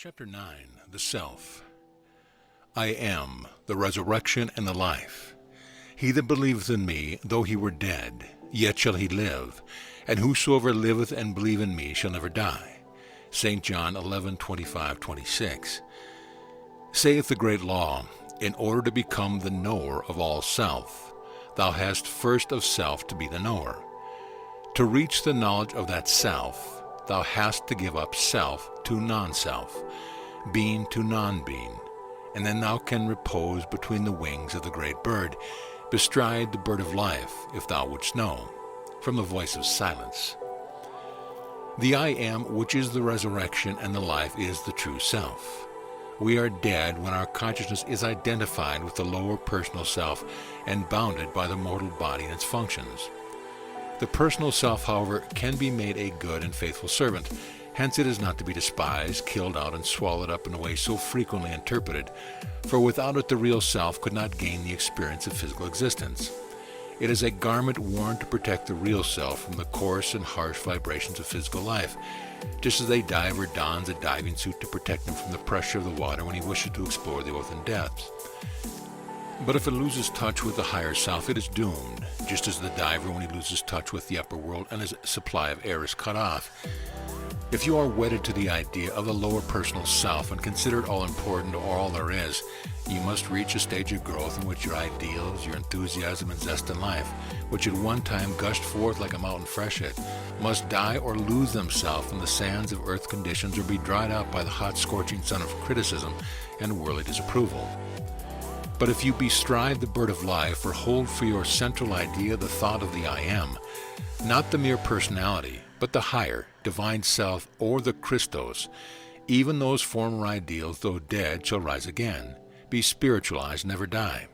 Chapter 9. The Self. I am the resurrection and the life. He that believeth in me, though he were dead, yet shall he live, and whosoever liveth and believe in me shall never die. St. John 11:25-26. Saith the great law, in order to become the knower of all self, thou hast first of self to be the knower. To reach the knowledge of that self, thou hast to give up self to non-self, being to non-being, and then thou can repose between the wings of the great bird, bestride the bird of life, if thou wouldst know, from the voice of silence. The I am, which is the resurrection and the life, is the true self. We are dead when our consciousness is identified with the lower personal self and bounded by the mortal body and its functions. The personal self, however, can be made a good and faithful servant. Hence it is not to be despised, killed out, and swallowed up in a way so frequently interpreted, for without it the real self could not gain the experience of physical existence. It is a garment worn to protect the real self from the coarse and harsh vibrations of physical life, just as a diver dons a diving suit to protect him from the pressure of the water when he wishes to explore the ocean depths. But if it loses touch with the higher self, it is doomed, just as the diver when he loses touch with the upper world and his supply of air is cut off. If you are wedded to the idea of the lower personal self and consider it all important or all there is, you must reach a stage of growth in which your ideals, your enthusiasm and zest in life, which at one time gushed forth like a mountain freshet, must die or lose themselves in the sands of earth conditions or be dried out by the hot scorching sun of criticism and worldly disapproval. But if you bestride the bird of life or hold for your central idea the thought of the I am, not the mere personality, but the higher, divine self or the Christos, even those former ideals, though dead, shall rise again, be spiritualized, never die.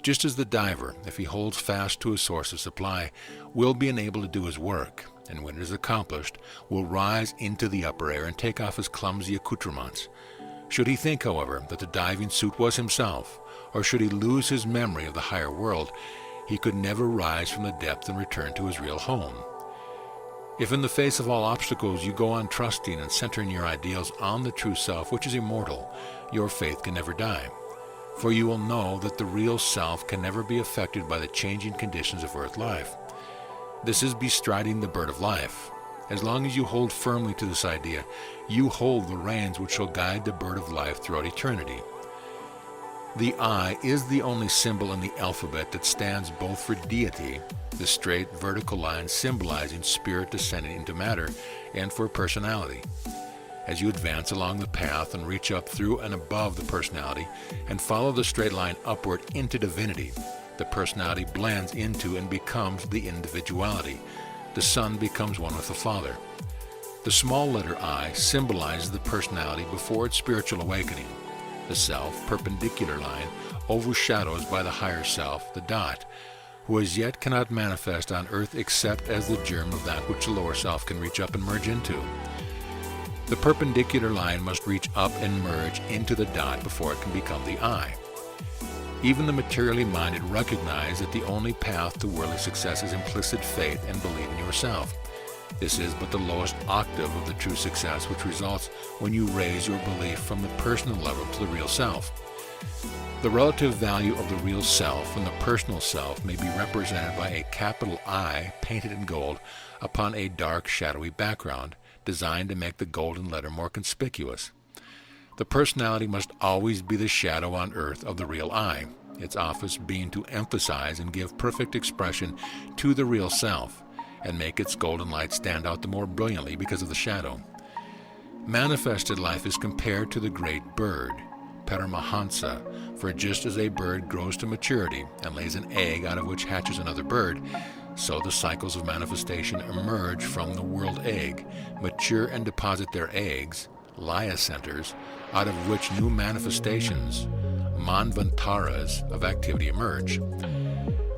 Just as the diver, if he holds fast to his source of supply, will be enabled to do his work, and when it is accomplished, will rise into the upper air and take off his clumsy accoutrements. Should he think, however, that the diving suit was himself, or should he lose his memory of the higher world, he could never rise from the depth and return to his real home. If in the face of all obstacles you go on trusting and centering your ideals on the true self, which is immortal, your faith can never die. For you will know that the real self can never be affected by the changing conditions of earth life. This is bestriding the bird of life. As long as you hold firmly to this idea, you hold the reins which shall guide the bird of life throughout eternity. The I is the only symbol in the alphabet that stands both for deity, the straight vertical line symbolizing spirit descending into matter, and for personality. As you advance along the path and reach up through and above the personality and follow the straight line upward into divinity, the personality blends into and becomes the individuality. The Son becomes one with the Father. The small letter I symbolizes the personality before its spiritual awakening. The self, perpendicular line, overshadows by the higher self, the dot, who as yet cannot manifest on earth except as the germ of that which the lower self can reach up and merge into. The perpendicular line must reach up and merge into the dot before it can become the I. Even the materially minded recognize that the only path to worldly success is implicit faith and belief in yourself. This is but the lowest octave of the true success which results when you raise your belief from the personal level to the real self. The relative value of the real self and the personal self may be represented by a capital I painted in gold upon a dark, shadowy background, designed to make the golden letter more conspicuous. The personality must always be the shadow on earth of the real I, its office being to emphasize and give perfect expression to the real self, and make its golden light stand out the more brilliantly because of the shadow. Manifested life is compared to the great bird, Paramahansa, for just as a bird grows to maturity and lays an egg out of which hatches another bird, so the cycles of manifestation emerge from the world egg, mature and deposit their eggs, laya centers, out of which new manifestations, manvantaras, of activity emerge.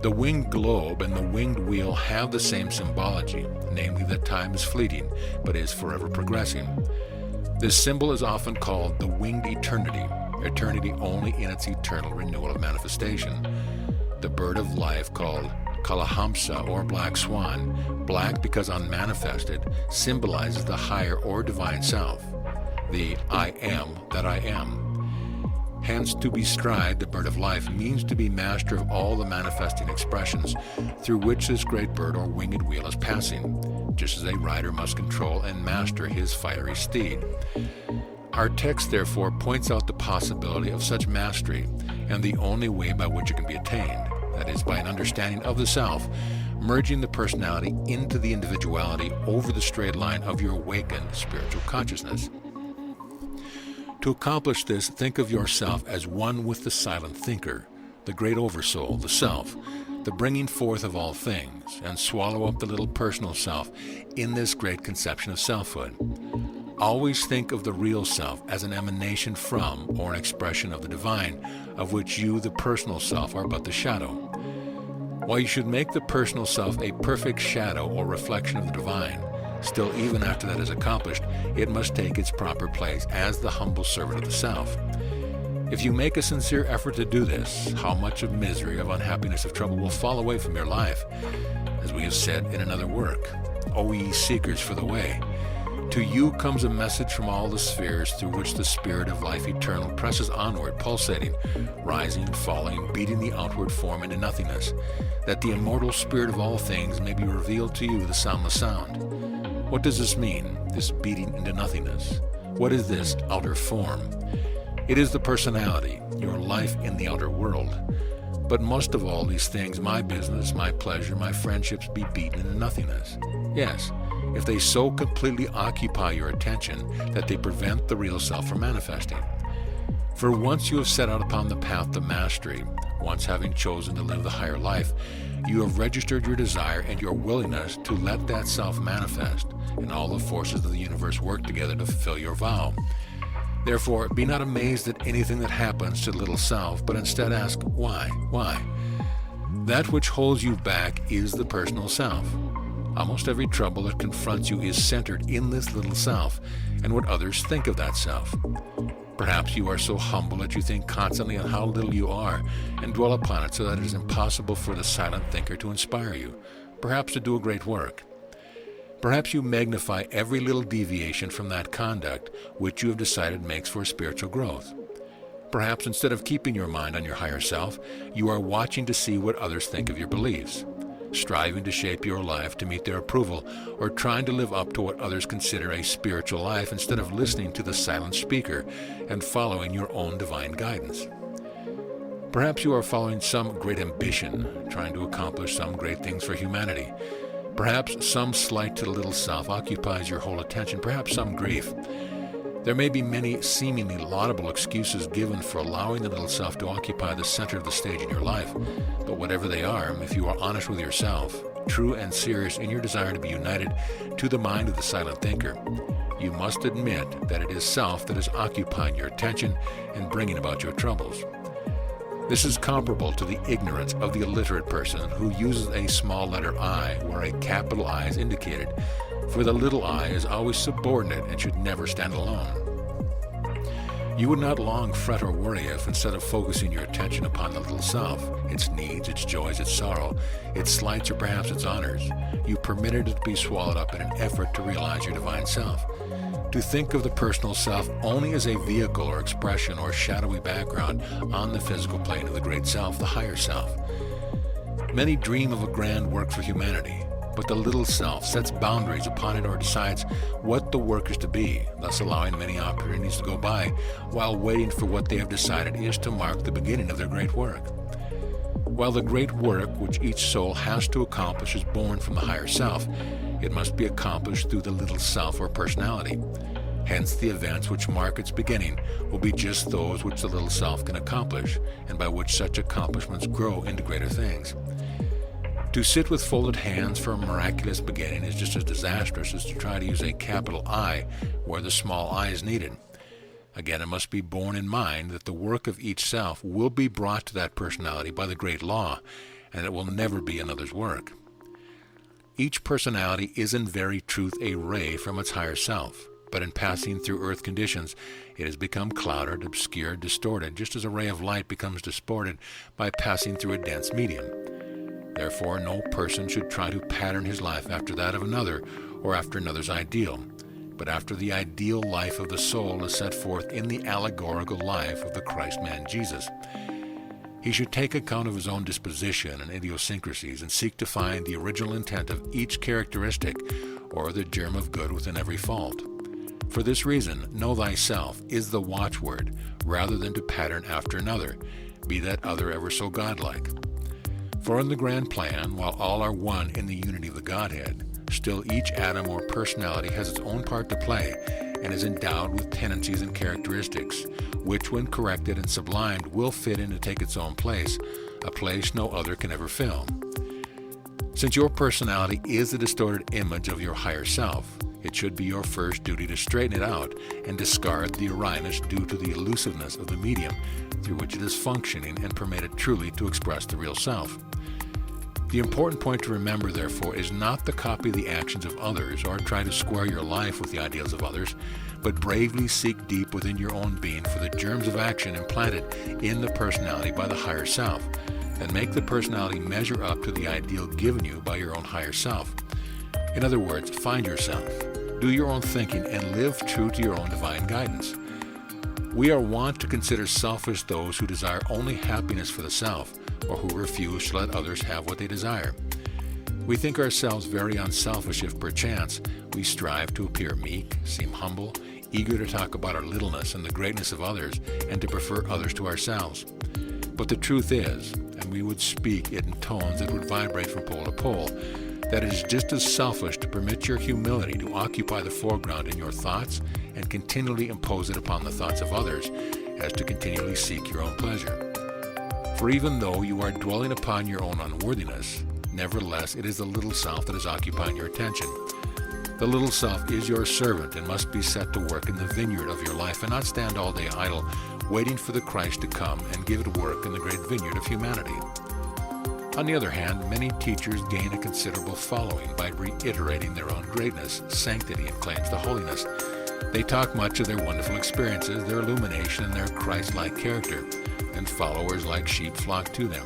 The winged globe and the winged wheel have the same symbology, namely that time is fleeting, but is forever progressing. This symbol is often called the winged eternity, eternity only in its eternal renewal of manifestation. The bird of life called Kalahamsa or black swan, black because unmanifested, symbolizes the higher or divine self. the I am that I am. Hence, to bestride the bird of life means to be master of all the manifesting expressions through which this great bird or winged wheel is passing, just as a rider must control and master his fiery steed. Our text, therefore, points out the possibility of such mastery and the only way by which it can be attained, that is, by an understanding of the self, merging the personality into the individuality over the straight line of your awakened spiritual consciousness. To accomplish this, think of yourself as one with the silent thinker, the great oversoul, the self, the bringing forth of all things, and swallow up the little personal self in this great conception of selfhood. Always think of the real self as an emanation from or an expression of the divine, of which you, the personal self, are but the shadow. While you should make the personal self a perfect shadow or reflection of the divine, still, even after that is accomplished, it must take its proper place as the humble servant of the self. If you make a sincere effort to do this, how much of misery, of unhappiness, of trouble will fall away from your life? As we have said in another work, O ye seekers for the way, to you comes a message from all the spheres through which the spirit of life eternal presses onward, pulsating, rising and falling, beating the outward form into nothingness, that the immortal spirit of all things may be revealed to you, the soundless sound. What does this mean, this beating into nothingness? What is this outer form? It is the personality, your life in the outer world. But most of all these things, my business, my pleasure, my friendships, be beaten into nothingness. Yes, if they so completely occupy your attention that they prevent the real self from manifesting. For once you have set out upon the path to mastery, once having chosen to live the higher life, you have registered your desire and your willingness to let that self manifest, and all the forces of the universe work together to fulfill your vow. Therefore, be not amazed at anything that happens to the little self, but instead ask, why? Why? That which holds you back is the personal self. Almost every trouble that confronts you is centered in this little self and what others think of that self. Perhaps you are so humble that you think constantly on how little you are and dwell upon it so that it is impossible for the silent thinker to inspire you, perhaps to do a great work. Perhaps you magnify every little deviation from that conduct which you have decided makes for spiritual growth. Perhaps instead of keeping your mind on your higher self, you are watching to see what others think of your beliefs, striving to shape your life to meet their approval, or trying to live up to what others consider a spiritual life instead of listening to the silent speaker and following your own divine guidance. Perhaps you are following some great ambition, trying to accomplish some great things for humanity. Perhaps some slight to the little self occupies your whole attention, perhaps some grief. There may be many seemingly laudable excuses given for allowing the little self to occupy the center of the stage in your life, but whatever they are, if you are honest with yourself, true and serious in your desire to be united to the mind of the silent thinker, you must admit that it is self that is occupying your attention and bringing about your troubles. This is comparable to the ignorance of the illiterate person who uses a small letter I where a capital I is indicated, for the little I is always subordinate and should never stand alone. You would not long fret or worry if, instead of focusing your attention upon the little self, its needs, its joys, its sorrow, its slights, or perhaps its honors, you permitted it to be swallowed up in an effort to realize your divine self. To think of the personal self only as a vehicle or expression or shadowy background on the physical plane of the great self, the higher self. Many dream of a grand work for humanity, but the little self sets boundaries upon it or decides what the work is to be, thus allowing many opportunities to go by while waiting for what they have decided is to mark the beginning of their great work. While the great work which each soul has to accomplish is born from the higher self, it must be accomplished through the little self or personality. Hence, the events which mark its beginning will be just those which the little self can accomplish, and by which such accomplishments grow into greater things. To sit with folded hands for a miraculous beginning is just as disastrous as to try to use a capital I where the small I is needed. Again, it must be borne in mind that the work of each self will be brought to that personality by the great law, and it will never be another's work. Each personality is in very truth a ray from its higher self, but in passing through earth conditions, it has become clouded, obscured, distorted, just as a ray of light becomes distorted by passing through a dense medium. Therefore, no person should try to pattern his life after that of another or after another's ideal. but after the ideal life of the soul is set forth in the allegorical life of the Christ-man Jesus. He should take account of his own disposition and idiosyncrasies and seek to find the original intent of each characteristic or the germ of good within every fault. For this reason, know thyself is the watchword, rather than to pattern after another, be that other ever so godlike. For in the grand plan, while all are one in the unity of the Godhead, still each atom or personality has its own part to play and is endowed with tendencies and characteristics, which when corrected and sublimed will fit in to take its own place, a place no other can ever fill. Since your personality is the distorted image of your higher self, it should be your first duty to straighten it out and discard the awryness due to the elusiveness of the medium through which it is functioning and permit it truly to express the real self. The important point to remember, therefore, is not to copy the actions of others or try to square your life with the ideals of others, but bravely seek deep within your own being for the germs of action implanted in the personality by the higher self, and make the personality measure up to the ideal given you by your own higher self. In other words, find yourself, do your own thinking, and live true to your own divine guidance. We are wont to consider selfish those who desire only happiness for the self, or who refuse to let others have what they desire. We think ourselves very unselfish if perchance we strive to appear meek, seem humble, eager to talk about our littleness and the greatness of others, and to prefer others to ourselves. But the truth is, and we would speak it in tones that would vibrate from pole to pole, that it is just as selfish to permit your humility to occupy the foreground in your thoughts and continually impose it upon the thoughts of others as to continually seek your own pleasure. For even though you are dwelling upon your own unworthiness, nevertheless it is the little self that is occupying your attention. The little self is your servant and must be set to work in the vineyard of your life and not stand all day idle, waiting for the Christ to come and give it work in the great vineyard of humanity. On the other hand, many teachers gain a considerable following by reiterating their own greatness, sanctity, and claims to holiness. They talk much of their wonderful experiences, their illumination, and their Christ-like character, and followers like sheep flock to them.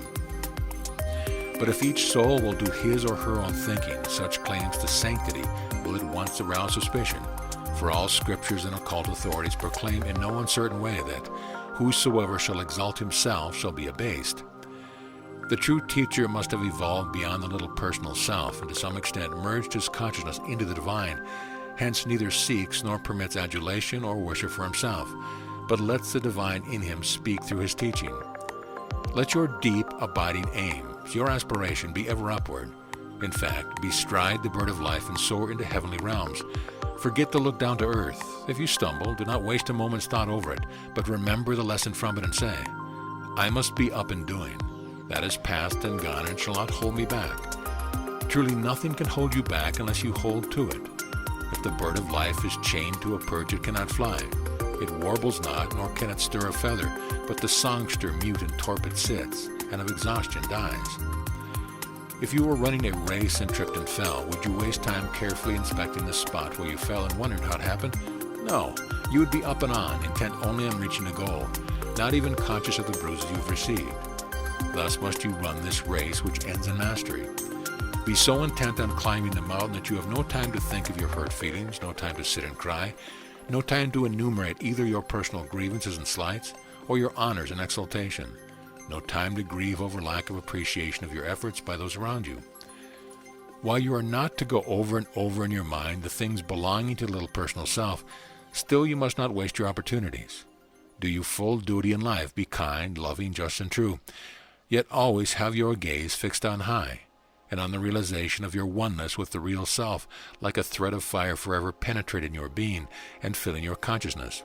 But if each soul will do his or her own thinking, such claims to sanctity will at once arouse suspicion, for all scriptures and occult authorities proclaim in no uncertain way that whosoever shall exalt himself shall be abased. The true teacher must have evolved beyond the little personal self and to some extent merged his consciousness into the divine, hence neither seeks nor permits adulation or worship for himself, but lets the divine in him speak through his teaching. Let your deep, abiding aim, your aspiration, be ever upward. In fact, bestride the bird of life and soar into heavenly realms. Forget to look down to earth. If you stumble, do not waste a moment's thought over it, but remember the lesson from it and say, I must be up and doing. That is past and gone and shall not hold me back. Truly nothing can hold you back unless you hold to it. If the bird of life is chained to a perch, it cannot fly. It warbles not, nor can it stir a feather, but the songster mute and torpid sits, and of exhaustion dies. If you were running a race and tripped and fell, would you waste time carefully inspecting the spot where you fell and wondering how it happened? No, you would be up and on, intent only on reaching the goal, not even conscious of the bruises you've received. Thus must you run this race which ends in mastery. Be so intent on climbing the mountain that you have no time to think of your hurt feelings, no time to sit and cry, no time to enumerate either your personal grievances and slights or your honors and exultation, no time to grieve over lack of appreciation of your efforts by those around you. While you are not to go over and over in your mind the things belonging to the little personal self, still you must not waste your opportunities. Do you full duty in life, be kind, loving, just, and true, yet always have your gaze fixed on high, and on the realization of your oneness with the real self, like a thread of fire forever penetrating your being and filling your consciousness.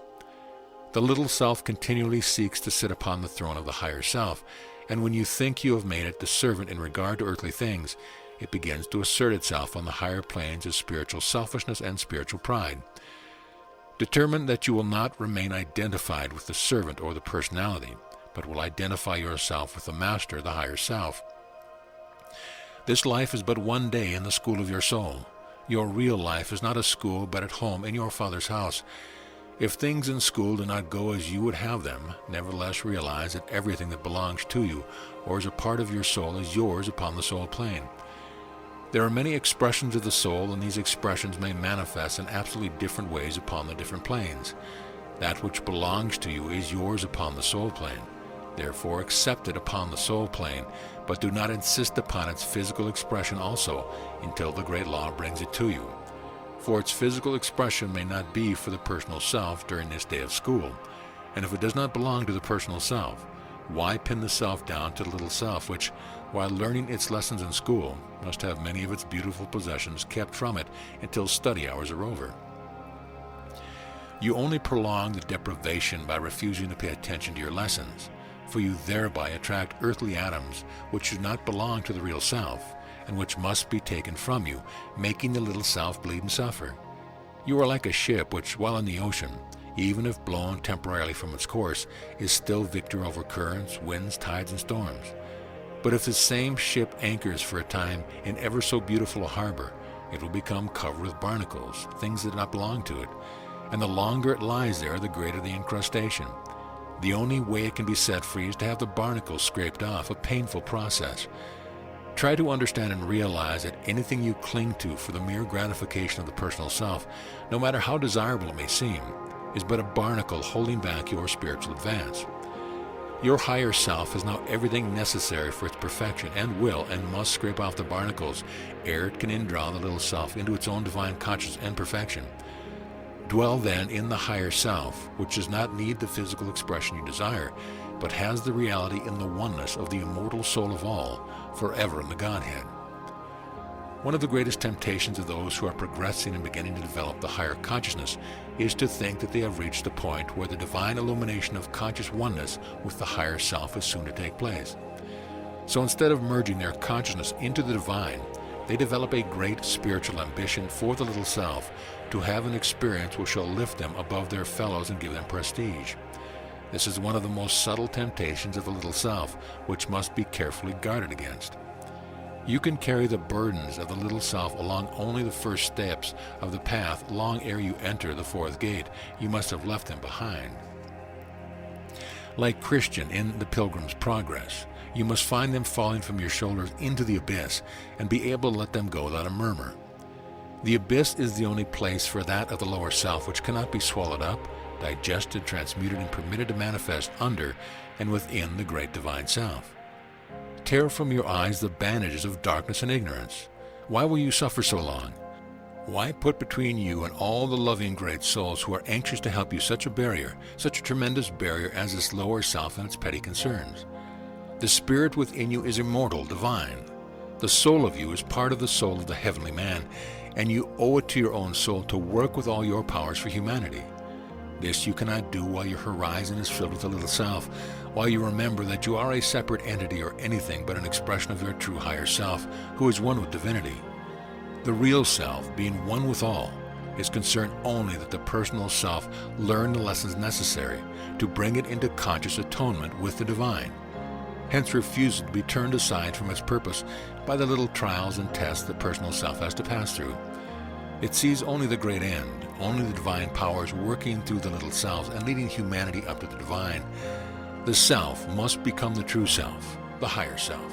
The little self continually seeks to sit upon the throne of the higher self, and when you think you have made it the servant in regard to earthly things, it begins to assert itself on the higher planes of spiritual selfishness and spiritual pride. Determine that you will not remain identified with the servant or the personality, but will identify yourself with the master, the higher self. This life is but one day in the school of your soul. Your real life is not a school, but at home in your Father's house. If things in school do not go as you would have them, nevertheless realize that everything that belongs to you or is a part of your soul is yours upon the soul plane. There are many expressions of the soul, and these expressions may manifest in absolutely different ways upon the different planes. That which belongs to you is yours upon the soul plane. Therefore accept it upon the soul plane, but do not insist upon its physical expression also until the great law brings it to you. For its physical expression may not be for the personal self during this day of school. And if it does not belong to the personal self, why pin the self down to the little self, which, while learning its lessons in school, must have many of its beautiful possessions kept from it until study hours are over? You only prolong the deprivation by refusing to pay attention to your lessons, for you thereby attract earthly atoms which do not belong to the real self, and which must be taken from you, making the little self bleed and suffer. You are like a ship which, while in the ocean, even if blown temporarily from its course, is still victor over currents, winds, tides, and storms. But if the same ship anchors for a time in ever so beautiful a harbor, it will become covered with barnacles, things that do not belong to it, and the longer it lies there, the greater the incrustation. The only way it can be set free is to have the barnacles scraped off, a painful process. Try to understand and realize that anything you cling to for the mere gratification of the personal self, no matter how desirable it may seem, is but a barnacle holding back your spiritual advance. Your higher self has now everything necessary for its perfection, and will and must scrape off the barnacles ere it can indraw the little self into its own divine consciousness and perfection. Dwell then in the higher self, which does not need the physical expression you desire, but has the reality in the oneness of the immortal soul of all, forever in the Godhead. One of the greatest temptations of those who are progressing and beginning to develop the higher consciousness is to think that they have reached the point where the divine illumination of conscious oneness with the higher self is soon to take place. So instead of merging their consciousness into the divine, they develop a great spiritual ambition for the little self to have an experience which shall lift them above their fellows and give them prestige. This is one of the most subtle temptations of the little self, which must be carefully guarded against. You can carry the burdens of the little self along only the first steps of the path. Long ere you enter the fourth gate, you must have left them behind. Like Christian in the Pilgrim's Progress, you must find them falling from your shoulders into the abyss and be able to let them go without a murmur. The abyss is the only place for that of the lower self which cannot be swallowed up, digested, transmuted, and permitted to manifest under and within the great divine self. Tear from your eyes the bandages of darkness and ignorance. Why will you suffer so long? Why put between you and all the loving great souls who are anxious to help you such a barrier, such a tremendous barrier as this lower self and its petty concerns? The spirit within you is immortal, divine. The soul of you is part of the soul of the heavenly man, and you owe it to your own soul to work with all your powers for humanity. This you cannot do while your horizon is filled with the little self, while you remember that you are a separate entity or anything but an expression of your true higher self, who is one with divinity. The real self, being one with all, is concerned only that the personal self learn the lessons necessary to bring it into conscious atonement with the divine. Hence refuses to be turned aside from its purpose by the little trials and tests the personal self has to pass through. It sees only the great end, only the divine powers working through the little selves and leading humanity up to the divine. The self must become the true self, the higher self.